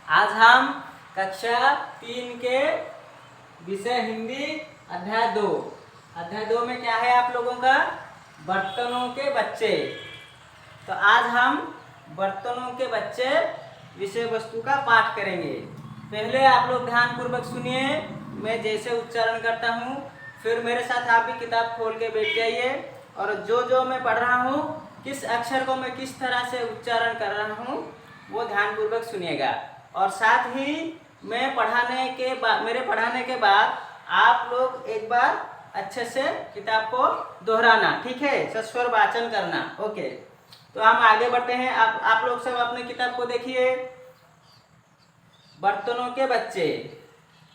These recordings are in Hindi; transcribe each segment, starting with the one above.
आज हम कक्षा 3 के विषय हिंदी अध्याय 2 में क्या है आप लोगों का? बर्तनों के बच्चे। तो आज हम बर्तनों के बच्चे विषय वस्तु का पाठ करेंगे। पहले आप लोग ध्यान पूर्वक सुनिए, मैं जैसे उच्चारण करता हूँ, फिर मेरे साथ आप भी किताब खोल के बैठ जाइए और जो मैं पढ़ रहा हूँ, किस अक्षर को मैं किस तरह से उच्चारण कर रहा हूँ वो ध्यान पूर्वक सुनिएगा। और साथ ही मैं मेरे पढ़ाने के बाद आप लोग एक बार अच्छे से किताब को दोहराना, ठीक है? सस्वर वाचन करना। ओके, तो हम आगे बढ़ते हैं। आप लोग सब अपने किताब को देखिए। बर्तनों के बच्चे।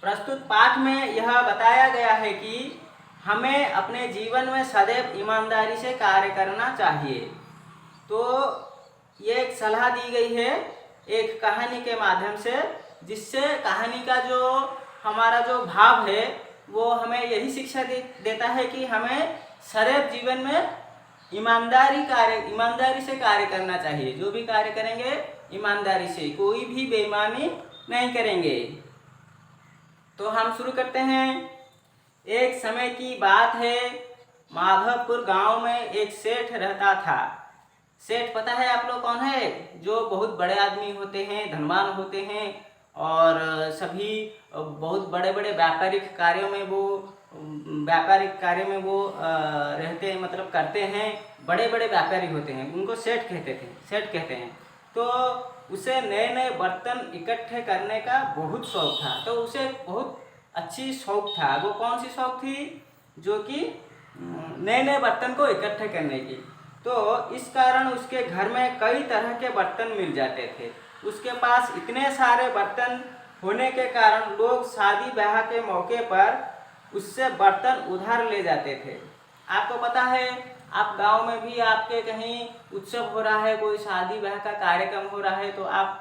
प्रस्तुत पाठ में यह बताया गया है कि हमें अपने जीवन में सदैव ईमानदारी से कार्य करना चाहिए। तो ये एक सलाह दी गई है एक कहानी के माध्यम से, जिससे कहानी का जो हमारा जो भाव है वो हमें यही शिक्षा देता है कि हमें सदैव जीवन में ईमानदारी से कार्य करना चाहिए। जो भी कार्य करेंगे ईमानदारी से, कोई भी बेईमानी नहीं करेंगे। तो हम शुरू करते हैं। एक समय की बात है, माधवपुर गांव में एक सेठ रहता था। सेठ पता है आप लोग कौन है? जो बहुत बड़े आदमी होते हैं, धनवान होते हैं और सभी बहुत बड़े बड़े व्यापारिक कार्यों में वो रहते हैं, मतलब करते हैं। बड़े बड़े व्यापारी होते हैं, उनको सेठ कहते हैं। तो उसे नए नए बर्तन इकट्ठे करने का बहुत शौक था। तो उसे बहुत अच्छी शौक था। वो कौन सी शौक थी? जो कि नए नए बर्तन को इकट्ठे करने की। तो इस कारण उसके घर में कई तरह के बर्तन मिल जाते थे। उसके पास इतने सारे बर्तन होने के कारण लोग शादी ब्याह के मौके पर उससे बर्तन उधार ले जाते थे। आपको पता है, आप गांव में भी आपके कहीं उत्सव हो रहा है, कोई शादी ब्याह का कार्यक्रम हो रहा है, तो आप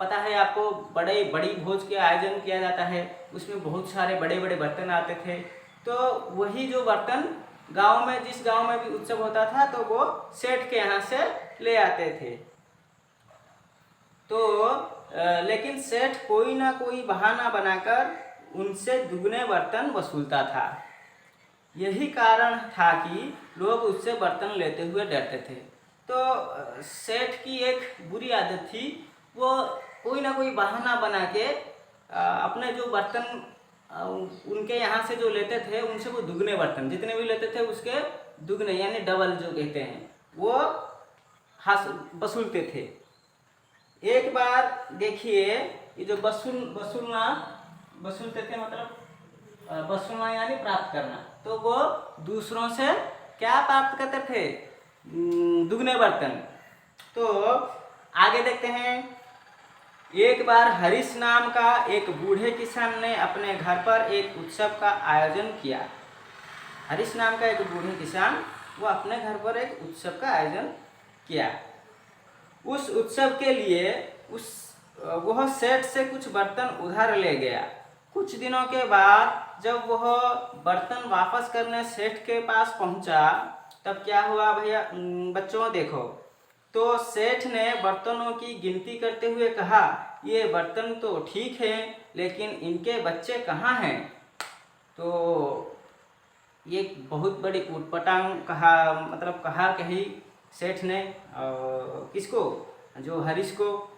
पता है आपको बड़ी भोज के आयोजन किया जाता है। उसमें बहुत सारे बड़े बड़े बर्तन आते थे। तो वही जो बर्तन जिस गांव में भी उत्सव होता था, तो वो सेठ के यहाँ से ले आते थे। तो लेकिन सेठ कोई ना कोई बहाना बनाकर उनसे दुगने बर्तन वसूलता था। यही कारण था कि लोग उससे बर्तन लेते हुए डरते थे। तो सेठ की एक बुरी आदत थी, वो कोई ना कोई बहाना बना के अपने जो बर्तन उनके यहाँ से जो लेते थे, उनसे वो दुगने बर्तन जितने भी लेते थे उसके दुगने यानी डबल जो कहते हैं, वो वसूलते थे। एक बार देखिए, ये जो वसूलते थे, मतलब वसूलना यानी प्राप्त करना। तो वो दूसरों से क्या प्राप्त करते थे? दुगने बर्तन। तो आगे देखते हैं। एक बार हरीश नाम का एक बूढ़े किसान ने अपने घर पर एक उत्सव का आयोजन किया। हरीश नाम का एक बूढ़े किसान, वो अपने घर पर एक उत्सव का आयोजन किया। उस उत्सव के लिए वह सेठ से कुछ बर्तन उधार ले गया। कुछ दिनों के बाद जब वह बर्तन वापस करने सेठ के पास पहुंचा, तब क्या हुआ भैया बच्चों देखो। तो सेठ ने बर्तनों की गिनती करते हुए कहा, ये बर्तन तो ठीक है, लेकिन इनके बच्चे कहाँ हैं? तो ये बहुत बड़ी उटपटांग कहा कही सेठ ने किसको? जो हरीश को।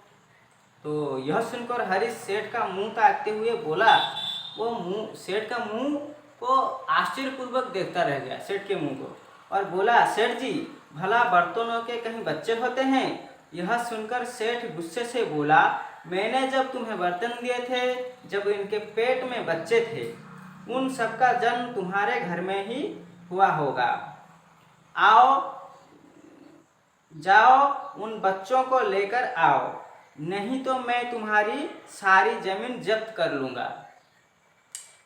तो यह सुनकर हरीश सेठ का मुंह ताकते हुए बोला। वो सेठ का मुंह को आश्चर्यपूर्वक देखता रह गया, सेठ के मुंह को, और बोला, सेठ जी, भला बर्तनों के कहीं बच्चे होते हैं? यह सुनकर सेठ गुस्से से बोला, मैंने जब तुम्हें बर्तन दिए थे, जब इनके पेट में बच्चे थे, उन सबका जन्म तुम्हारे घर में ही हुआ होगा। जाओ उन बच्चों को लेकर आओ, नहीं तो मैं तुम्हारी सारी जमीन जब्त कर लूँगा।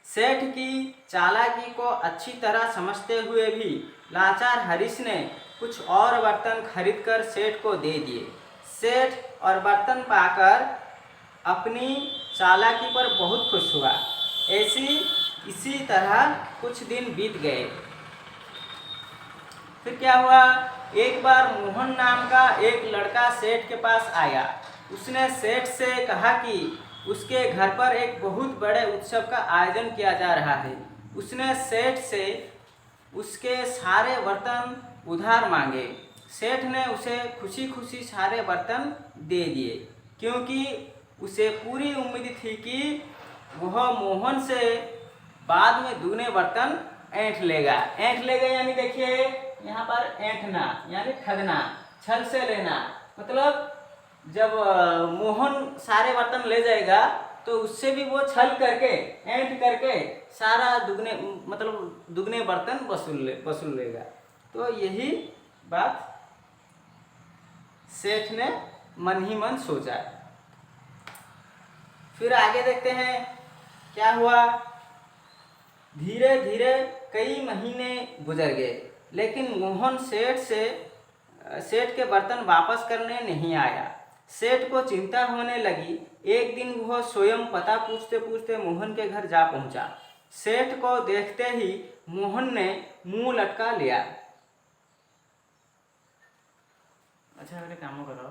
सेठ की चालाकी को अच्छी तरह समझते हुए भी लाचार हरीश ने कुछ और बर्तन खरीदकर सेठ को दे दिए। सेठ और बर्तन पाकर अपनी चालाकी पर बहुत खुश हुआ। इसी तरह कुछ दिन बीत गए। फिर क्या हुआ? एक बार मोहन नाम का एक लड़का सेठ के पास आया। उसने सेठ से कहा कि उसके घर पर एक बहुत बड़े उत्सव का आयोजन किया जा रहा है। उसने सेठ से उसके सारे बर्तन उधार मांगे। सेठ ने उसे खुशी खुशी सारे बर्तन दे दिए, क्योंकि उसे पूरी उम्मीद थी कि वह मोहन से बाद में दुगने बर्तन ऐंठ लेगा। ऐंठ लेगा यानी देखिए यहाँ पर ऐंठना यानी ठगना, छल से लेना। मतलब जब मोहन सारे बर्तन ले जाएगा तो उससे भी वो छल करके ऐंठ करके सारा दुगने मतलब दुगने बर्तन वसूल लेगा। तो यही बात सेठ ने मन ही मन सोचा। फिर आगे देखते हैं क्या हुआ। धीरे धीरे कई महीने गुजर गए, लेकिन मोहन सेठ के बर्तन वापस करने नहीं आया। सेठ को चिंता होने लगी। एक दिन वह स्वयं पता पूछते पूछते मोहन के घर जा पहुंचा। सेठ को देखते ही मोहन ने मुंह लटका लिया। अच्छा काम करो।